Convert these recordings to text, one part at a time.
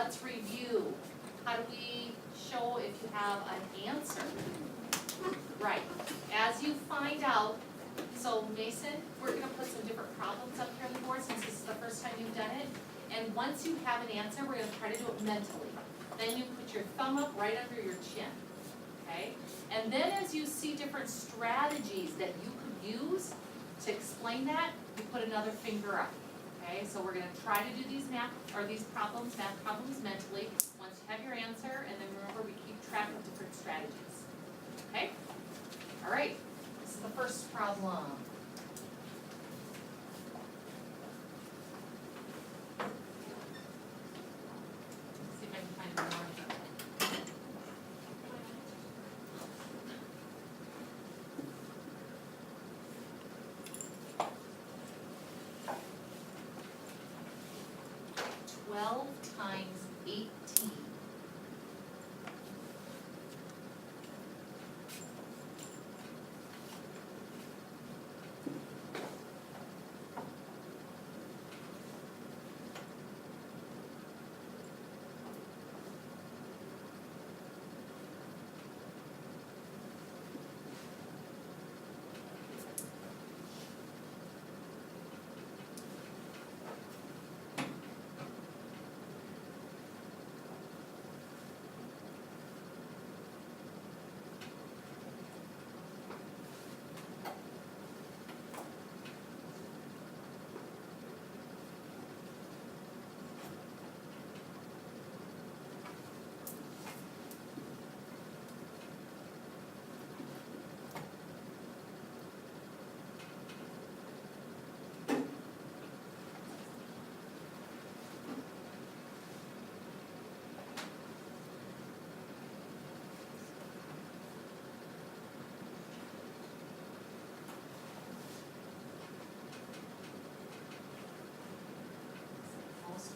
let's review. How do we show if you have an answer? Right, as you find out, so Mason, we're gonna put some different problems up here on the board since this is the first time you've done it. And once you have an answer, we're gonna try to do it mentally. Then you put your thumb up right under your chin, okay? And then as you see different strategies that you could use to explain that, you put another finger up, okay? So we're gonna try to do these math problems mentally, once you have your answer, and then remember we keep track of different strategies, okay? All right, this is the first problem. Let's see if I can find more. 12 times 18.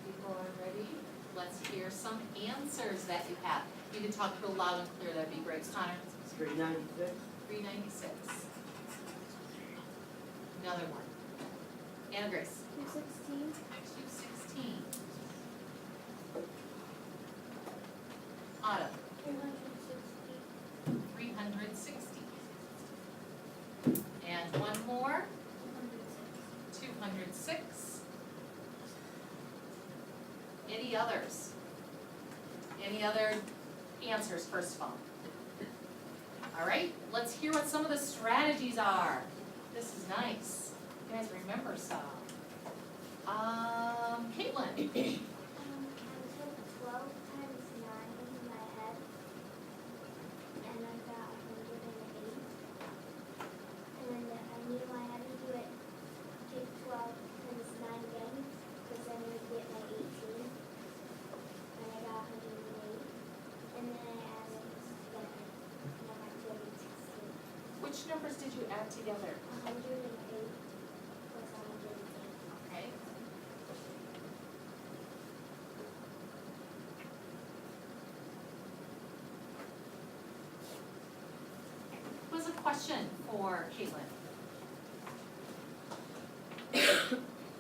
People are ready. Let's hear some answers that you have. You can talk real loud and clear, that'd be great. Connor? 396. 396. Another one. Anna Grace? 216. 216. Autumn? 360. 360. And one more? 206. Any others? Any other answers, first of all? All right, let's hear what some of the strategies are. This is nice. You guys remember some. Caitlin. I took 12 times 9 in my head, and I got 108. And then I knew I had to do it, take 12 times 9 again, because then I would get my 18. And I got 108. And then I added it together, and I got 216. Which numbers did you add together? 108 plus 108. Okay. Who has a question for Caitlin?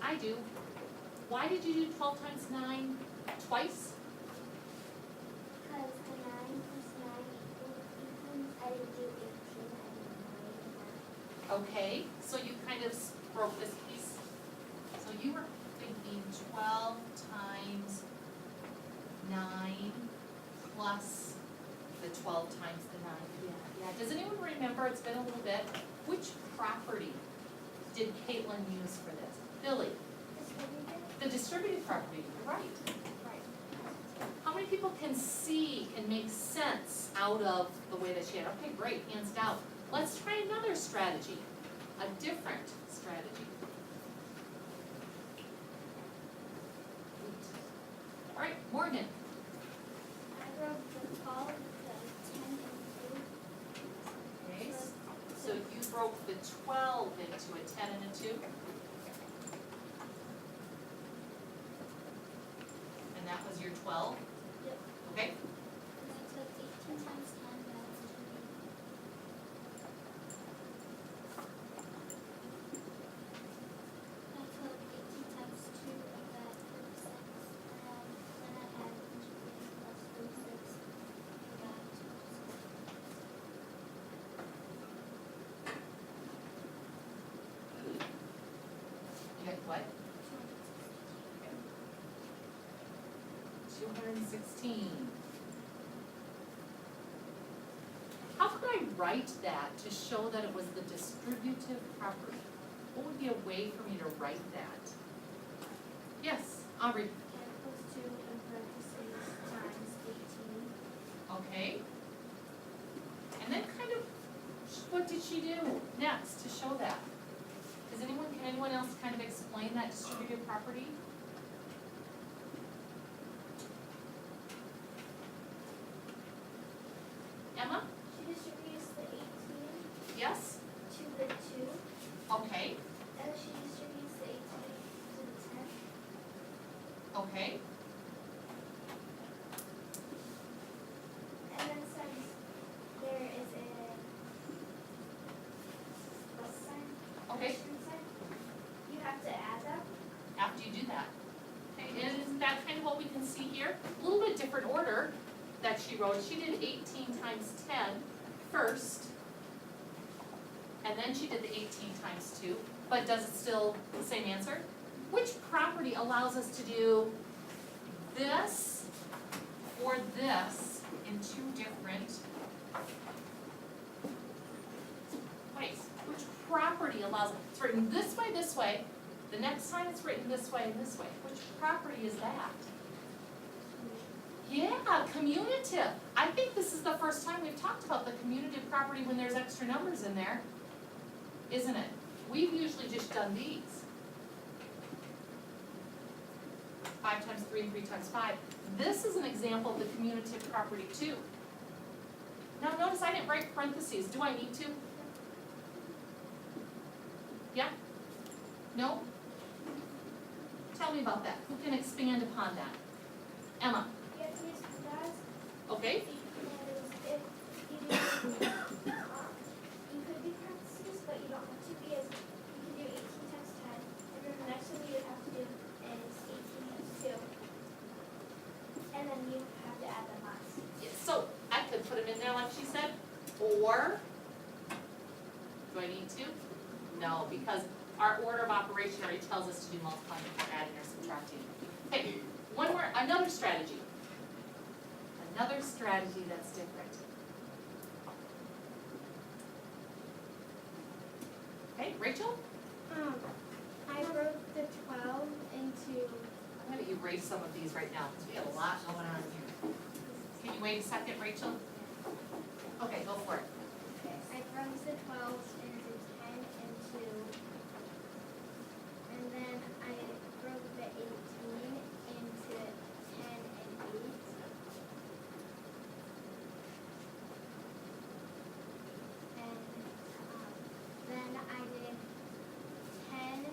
I do. Why did you do 12 times 9 twice? Because the 9 plus 9 equals, I didn't do 18, I did 9 and Okay, so you kind of broke this piece. So you were thinking 12 times 9 plus the 12 times the 9. Yeah. Does anyone remember, it's been a little bit, which property did Caitlin use for this? Billy? The distributed property, you're right. How many people can see and make sense out of the way that she had? Okay, great, hands down. Let's try another strategy, a different strategy. All right, Morgan. I wrote the 12, the 10, and 2. Okay, so you broke the 12 into a 10 and a 2? And that was your 12? Yep. Okay, And I took 18 times 10, and I was 108. I took 18 times 2, I got 36, and then I had 108. 216. How could I write that to show that it was the distributive property? What would be a way for me to write that? Yes, Aubrey. N equals 2 in parentheses times 18. Okay. And then kind of, what did she do next to show that? Can anyone else kind of explain that distributive property? Emma? She distributes the 18 Yes? to the 2, Okay, and she distributes the 18 to the 10. okay. And then since there is a plus sign, Okay. question sign, you have to add them. After you do that. Okay, and isn't that kind of what we can see here? A little bit different order that she wrote. She did 18 times 10 first, and then she did the 18 times 2, but does it still the same answer? Which property allows us to do this or this in two different ways? Which property allows, it's written this way, the next time it's written this way and this way. Which property is that? Yeah, commutative. I think this is the first time we've talked about the commutative property when there's extra numbers in there, isn't it? We've usually just done these. 5 times 3 and 3 times 5. This is an example of the commutative property too. Now notice I didn't write parentheses. Do I need to? Yeah? No? Tell me about that. Who can expand upon that? Emma? You have to use does. Okay? Because if you do, you could do parentheses, but you don't have to because you can do 18 times 10. And then the next one you would have to do is 18 times 2. And then you have to add them last. So I could put them in there like she said, or, do I need to? No, because our order of operation already tells us to do multiplying or adding or subtracting. Okay, one more, another strategy. Another strategy that's different. Okay, Rachel? I broke the 12 into, I'm gonna erase some of these right now, because we have a lot going on here. Can you wait a second, Rachel? Okay, go for it. I broke the 12 into 10 and 2. And then I broke the 18 into 10 and 8. And then I did 10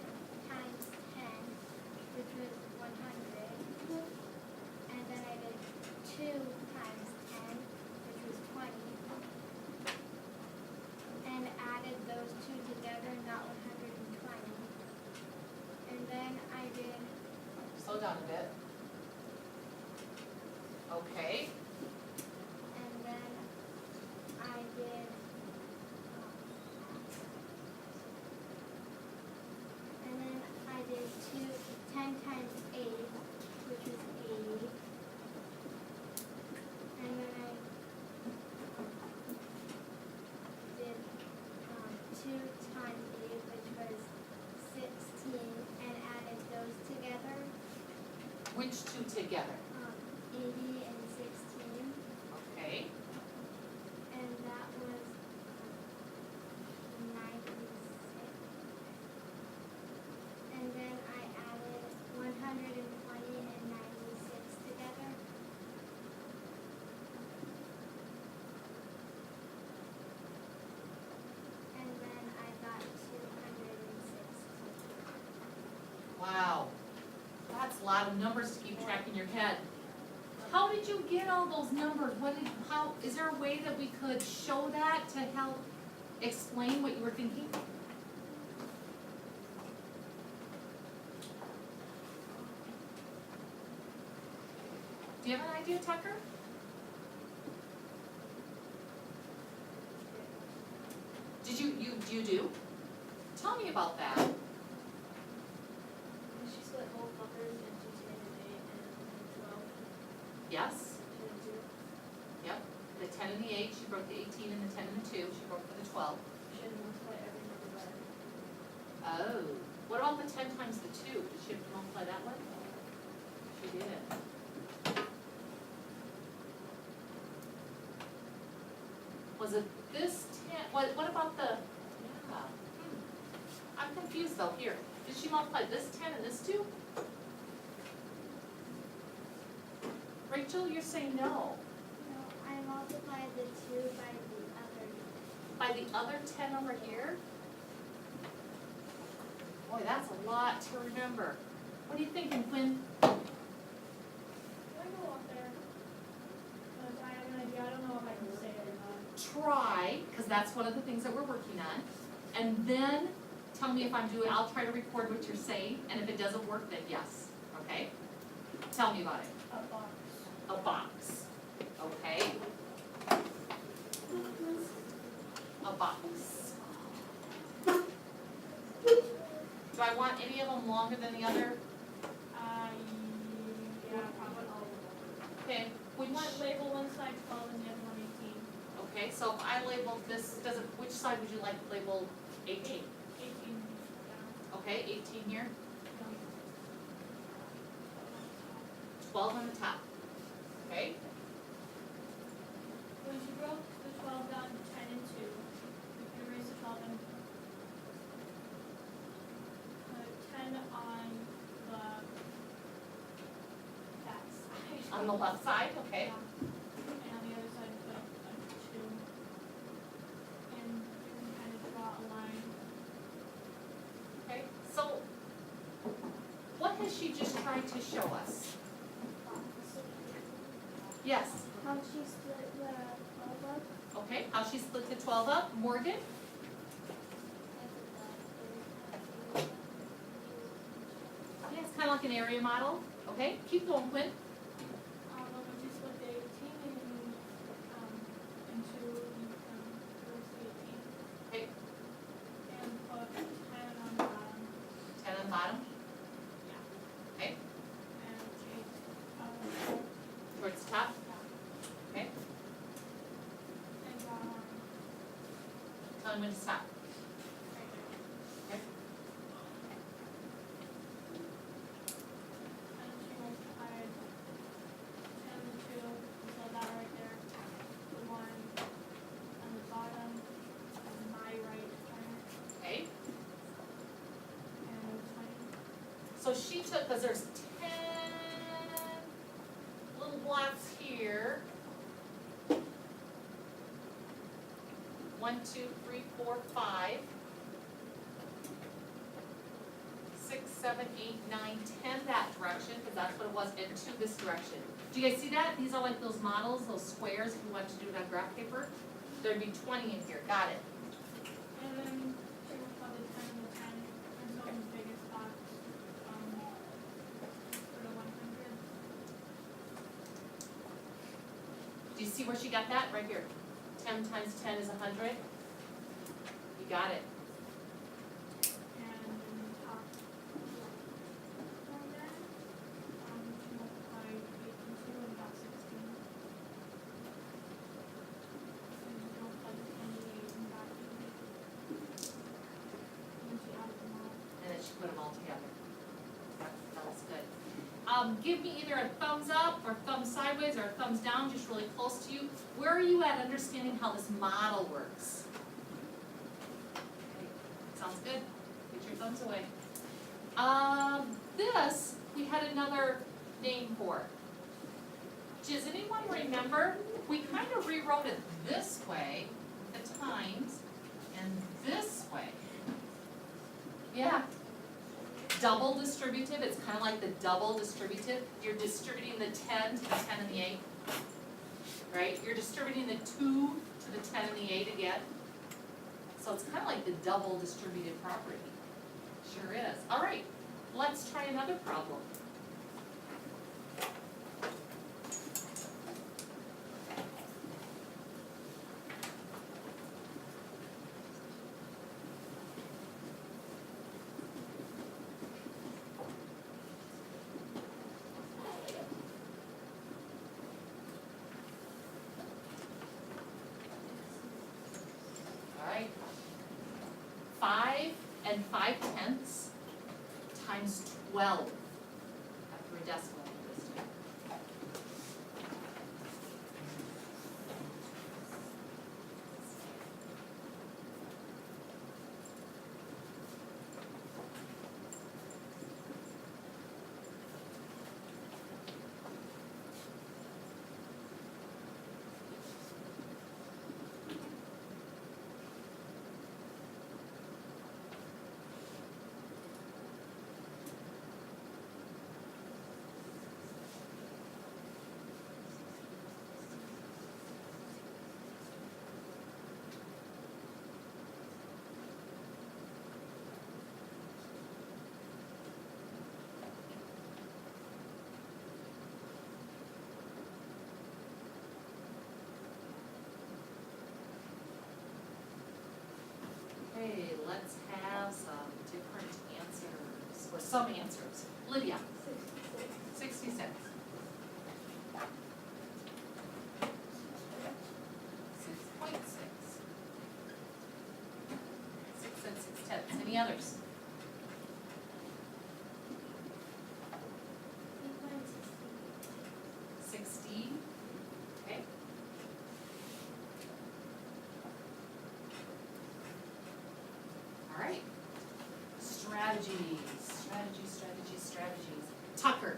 times 10, which was 100. And then I did 2 times 10, which was 20. And added those two together, got 120. And then I did, Slow down a bit. Okay, and then I did, and then I did 10 times 8, which was 80. And then I did 2 times 8, which was 16, and added those together, which two together? 80 and 16, Okay, and that was 96. And then I added 120 and 96 together. And then I got 260. wow. That's a lot of numbers to keep track in your head. How did you get all those numbers? Is there a way that we could show that to help explain what you were thinking? Do you have an idea, Tucker? You do? Tell me about that. She split both numbers into 10 and 8 and 12. Yes, 10 and 2. yep, the 10 and the 8, she broke the 18 and the 10 and the 2, she broke for the 12. Should multiply every number by. Oh, what about the 10 times the 2? Did she have to multiply that one? She did. Was it this 10, what about the, yeah, I'm confused though, here. Did she multiply this 10 and this 2? Rachel, you're saying no. No, I multiplied the 2 by the other. By the other 10 over here? Boy, that's a lot to remember. What are you thinking, Quinn? Can I go up there? Because I have an idea, I don't know if I can say it or not. Try, because that's one of the things that we're working on. And then tell me if I'm doing, I'll try to record what you're saying, and if it doesn't work, then yes, okay? Tell me about it. A box. A box, okay? A box. Do I want any of them longer than the other? Yeah, probably all of them. Okay, which, One label one side 12 and the other one 18. okay, so if I label this, does it, which side would you like labeled 18? 18 down. Okay, 18 here, No. 12 on the top, okay? When she broke the 12 down to 10 and 2, we can erase the 12 and put 10 on the that side. On the left side, okay? Yeah. And on the other side, put a 2. And you can kind of draw a line. Okay, so what has she just tried to show us? Yes, How she split the 12 up? okay, how she split the 12 up, Morgan? Yeah, it's kind of like an area model, okay, keep going, Quinn. Well, when she split the 18 into erase the 18. Okay. And put 10 on the bottom. 10 on the bottom, Yeah. okay, And change, towards the top, yeah. okay, And, tell me when to stop. right there. Okay. And she multiplied 10 and 2, so that right there, the one on the bottom of my right corner, Okay, and 20. so she took, because there's 10 little blocks here. 1, 2, 3, 4, 5. 6, 7, 8, 9, 10 that direction, because that's what it was, and 2 this direction. Do you guys see that? These are like those models, those squares, if you want to do it on graph paper. There'd be 20 in here, got it. And then she multiplied the 10 and the 10, and so in the biggest box, for the 100. Do you see where she got that? Right here. 10 times 10 is 100. You got it. And in the top corner, she multiplied 8 and 2 and got 16. And she multiplied the 28 and got 88. And then she added them all. And then she put them all together. That was good. Give me either a thumbs up or thumbs sideways or a thumbs down, just really close to you. Where are you at understanding how this model works? Okay, sounds good. Get your thumbs away. This, we had another name for. Does anyone remember? We kind of rewrote it this way, the times, and this way. Yeah. Double distributive, it's kind of like the double distributive. You're distributing the 10 to the 10 and the 8. Right? You're distributing the 2 to the 10 and the 8 again. So it's kind of like the double distributed property. Sure is. All right, let's try another problem. 5 5/10 times 12 after a decimal this time. Okay, let's have some different answers, or some answers. Lydia, 66. 6.6. 6 6/10. Any others? 16. Okay. All right. Strategies. Tucker,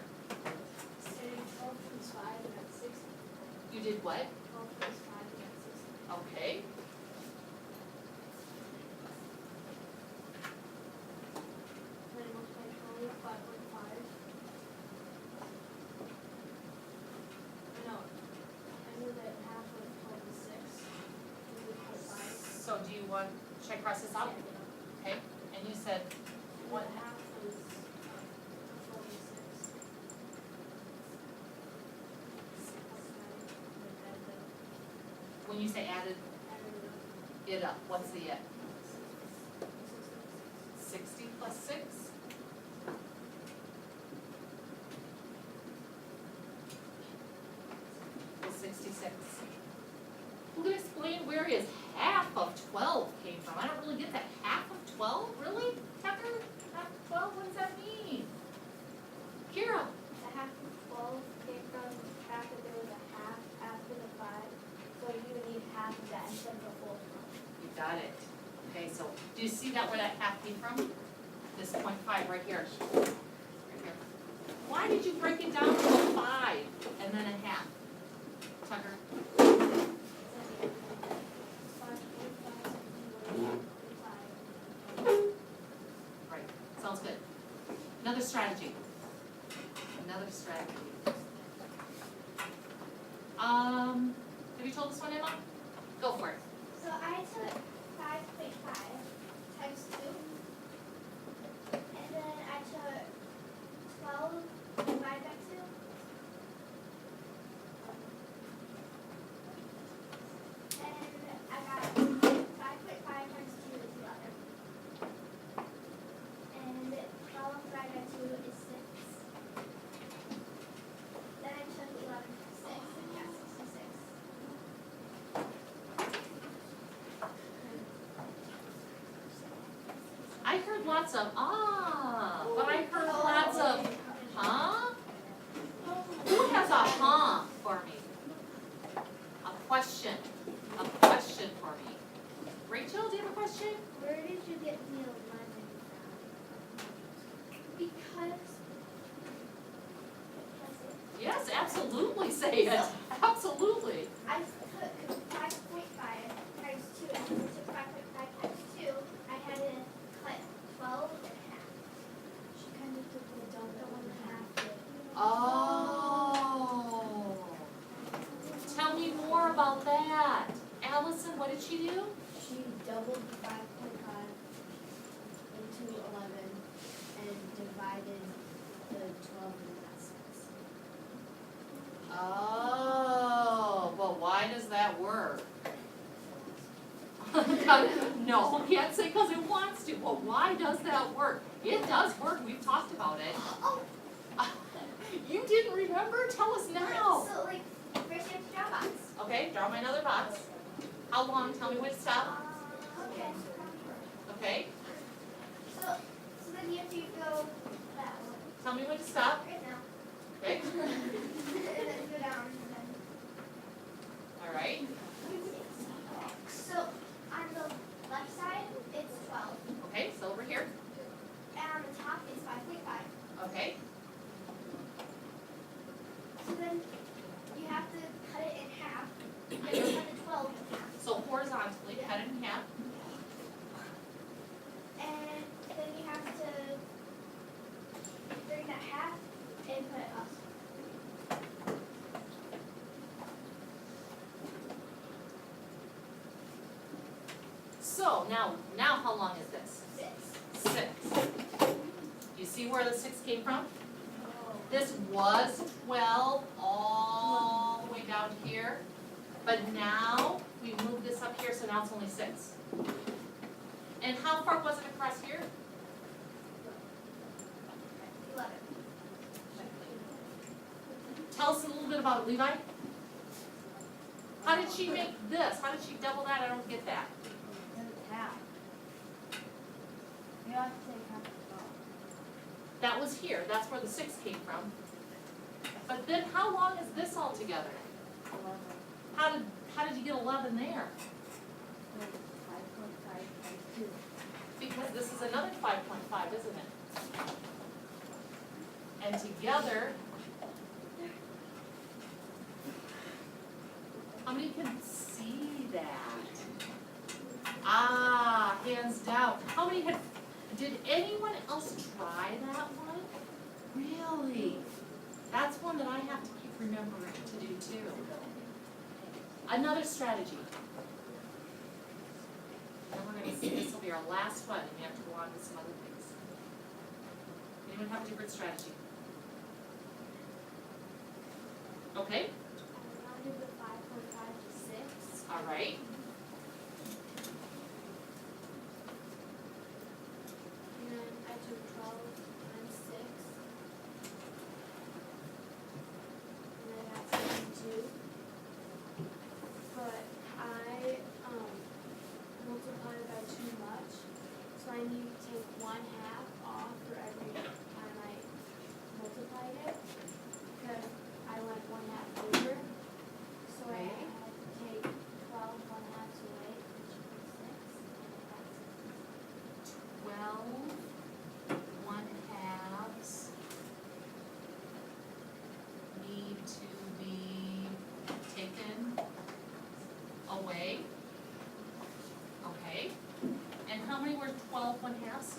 Say 12 times 5 and that's 60. you did what? 12 times 5 and that's 60. Okay. Then I multiply 12, 5.5. No, I knew that half of 12 is 6. We would put 5. So do you want, should I cross this out? Okay, and you said, What half is 12 is 6. Plus 9, and then add the, when you say added it up, what's the it? 60 plus 6? Is 66. Who can explain where his half of 12 came from? I don't really get that. Half of 12? Really? Tucker? Half of 12? What does that mean? Kira? The half of 12 came from the fact that there was a half after the 5, so you would need half of that instead of the full 12. You got it. Okay, so do you see that where that half came from? This 0.5 right here. Right here. Why did you break it down to a 5 and then a half? Tucker? Right, sounds good. Another strategy. Have you told this one, Emma? Go for it. So I took 5.5 times 2, and then I took 12 divided by 2. And I got 5.5 times 2 is 11. And 12 divided by 2 is 6. Then I took 11 times 6 and got 66. I heard lots of but I heard lots of huh? Who has a huh for me? A question for me. Rachel, do you have a question? Where did you get the 11 from? Because Yes, absolutely say it. Absolutely. I took 5.5 times 2, and when I took 5.5 times 2, I had to cut 12 in half. She kind of took the double in half. Oh. Tell me more about that. Allison, what did she do? She doubled the 5.5 into 11 and divided the 12 into that 6. Oh, well, why does that work? No, can't say because it wants to. Well, why does that work? It does work. We've talked about it. Oh, You didn't remember? Tell us now. so like, first you have to draw a box. Okay, draw my another box. How long? Tell me when to stop. Okay. Okay. So now how long is this? 6. 6. You see where the 6 came from? This was 12 all the way down here, but now we moved this up here, so now it's only 6. And how far was it across here? 11. Tell us a little bit about it, Levi. How did she make this? How did she double that? I don't get that. Half. You have to take half as well. That was here, that's where the 6 came from. But then how long is this all together? 11. How did you get 11 there? 5.5 times 2. Because this is another 5.5, isn't it? And together, how many can see that? Ah, hands down. How many did anyone else try that one? Really? That's one that I have to keep remembering to do too. Another strategy. And we're gonna see, this will be our last one, and we have to go on to some other things. Anyone have a different strategy? Okay, I rounded the 5.5 to 6. all right. And then I took 12 times 6. And I got 72. But I multiplied by too much. So I need to take 1/2 off for every time I multiplied it. Because I went 1/2 over. So I Right. had to take 12 1/2 away, which was 6. And I got 12 1/2 need to be taken away. Okay. And how many were 12 1/2?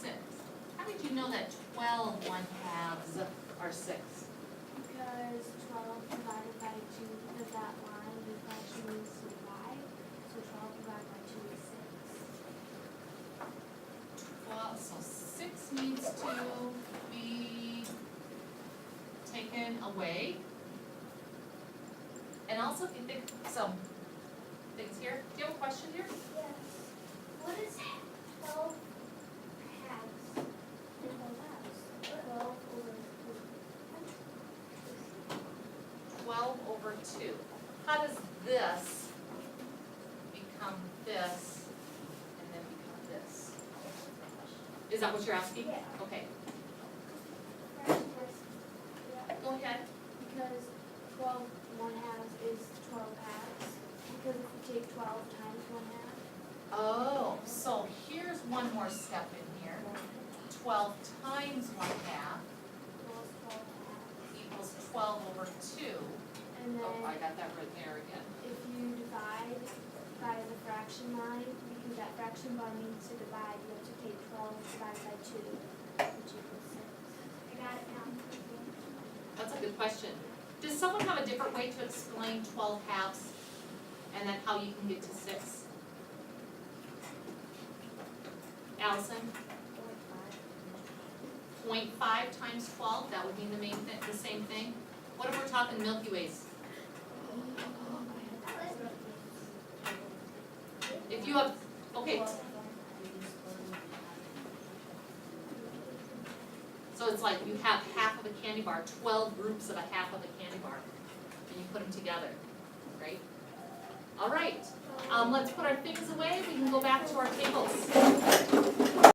6. How did you know that 12 1/2 are 6? Because 12 divided by 2, because that line is actually needs to divide. So 12 divided by 2 is 6. Well, so 6 needs to be taken away. And also, if you think some things here, do you have a question here? Yes. What is 12 halves and 12 halves? 12 over 12 over 2. How does this become this and then become this? Is that what you're asking? Yeah. Okay, First, yeah. go ahead. Because 12 1/2 is 12 halves. Because if you take 12 times 1/2, Oh, so here's one more step in here. 12 times 1/2 equals 12 halves. equals 12 over 2. And then Oh, I got that right there again. if you divide by the fraction line, because that fraction bar needs to divide, you have to take 12 divided by 2, which equals 6. I got it now. That's a good question. Does someone have a different way to explain 12 halves and then how you can get to 6? Allison? 0.5 times 12, that would mean the same thing. What if we're talking Milky Ways? If you have, okay, so it's like you have half of a candy bar, 12 groups of a half of a candy bar, and you put them together, right? All right, let's put our things away, we can go back to our tables.